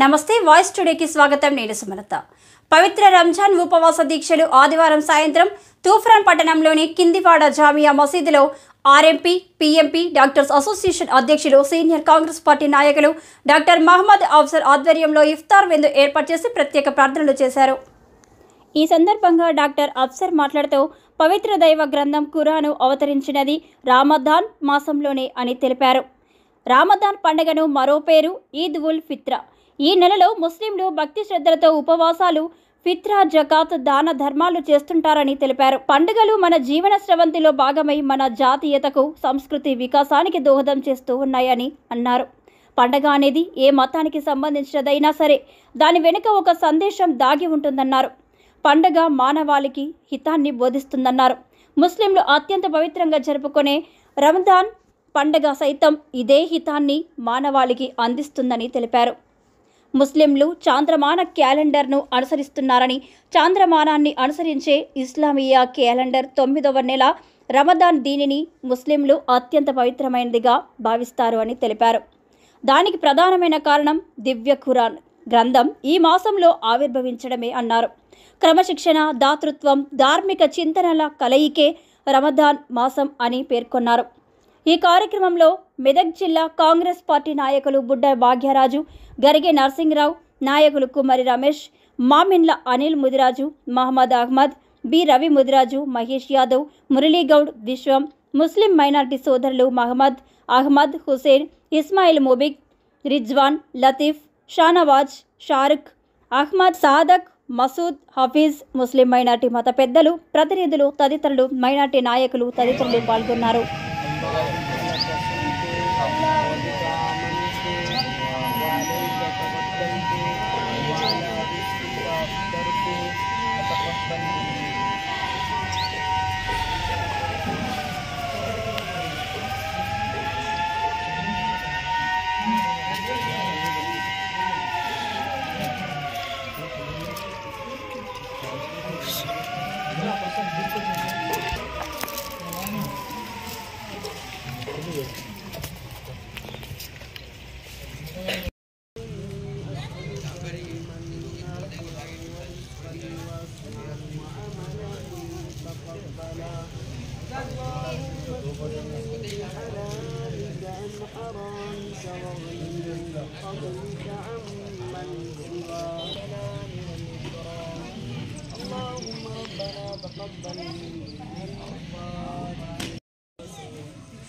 నమస్తే వాయిస్ టుడేకి స్వాగతం. నేను సుమలత. పవిత్ర రంజాన్ ఉపవాస దీక్షలు ఆదివారం సాయంత్రం తూఫ్రాన్ పట్టణంలోని కిందివాడ జామియా మసీదులో ఆర్ఎంపీ పీఎంపీ డాక్టర్స్ అసోసియేషన్ అధ్యక్షులు సీనియర్ కాంగ్రెస్ పార్టీ నాయకులు డాక్టర్ మహమ్మద్ అఫ్జల్ ఆధ్వర్యంలో ఇఫ్తార్ విందు ఏర్పాటు చేసి ప్రత్యేక ప్రార్థనలు చేశారు. ఈ సందర్భంగా డాక్టర్ అఫ్సర్ మాట్లాడుతూ పవిత్ర దైవ గ్రంథం ఖురాను అవతరించినది రామదాన్ మాసంలోనే అని తెలిపారు. రామదాన్ పండుగను మరో పేరు ఈద్ ఉల్ ఫిత్ర్. ఈ నెలలో ముస్లింలు భక్తి శ్రద్ధలతో ఉపవాసాలు, ఫిత్రా, జకాత్, దాన ధర్మాలు చేస్తుంటారని తెలిపారు. పండుగలు మన జీవన స్రవంతిలో భాగమై మన జాతీయతకు, సంస్కృతి వికాసానికి దోహదం చేస్తూ ఉన్నాయని అన్నారు. పండగ అనేది ఏ మతానికి సంబంధించినదైనా సరే దాని వెనుక ఒక సందేశం దాగి ఉంటుందన్నారు. పండగ మానవాళికి హితాన్ని బోధిస్తుందన్నారు. ముస్లింలు అత్యంత పవిత్రంగా జరుపుకునే రమదాన్ పండగ సైతం ఇదే హితాన్ని మానవాళికి అందిస్తుందని తెలిపారు. ముస్లింలు చాంద్రమాన క్యాలెండర్ను అనుసరిస్తున్నారని, చాంద్రమానాన్ని అనుసరించే ఇస్లామియా క్యాలెండర్ 9వ నెల రమదాన్ దీనిని ముస్లింలు అత్యంత పవిత్రమైనదిగా భావిస్తారు అని తెలిపారు. దానికి ప్రధానమైన కారణం దివ్య ఖురాన్ గ్రంథం ఈ మాసంలో ఆవిర్భవించడమే అన్నారు. క్రమశిక్షణ, దాతృత్వం, ధార్మిక చింతనల కలయికే రమదాన్ మాసం అని పేర్కొన్నారు. ఈ కార్యక్రమంలో మెదక్ జిల్లా కాంగ్రెస్ పార్టీ నాయకులు బుడ్డ భాగ్యరాజు, గరిగే నర్సింగ్రావు, నాయకులు కుమారి రమేష్, మామిన్ల అనిల్ ముదిరాజు, మహమ్మద్ అహ్మద్, బి రవి ముదిరాజు, మహేష్ యాదవ్, మురళీగౌడ్, విశ్వం, ముస్లిం మైనార్టీ సోదరులు మహమ్మద్, అహ్మద్, హుసేన్, ఇస్మాయిల్ ముబిక్, రిజ్వాన్, లతీఫ్, షానవాజ్, షారుఖ్, అహ్మద్, సాదక్, మసూద్, హఫీజ్, ముస్లిం మైనార్టీ మత పెద్దలు, ప్రతినిధులు తదితరులు, మైనార్టీ నాయకులు తదితరులు పాల్గొన్నారు.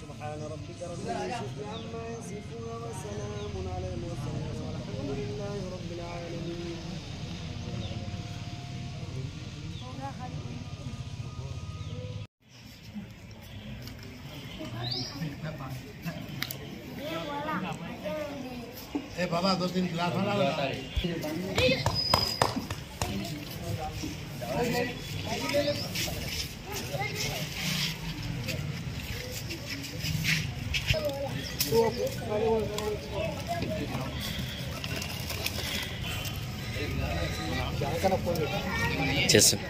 سبحان ربك رب العزة عما يصفون وسلام على المرسلين والحمد لله رب العالمين. बाबा 2-3 गिलास वाला చేస్తాను.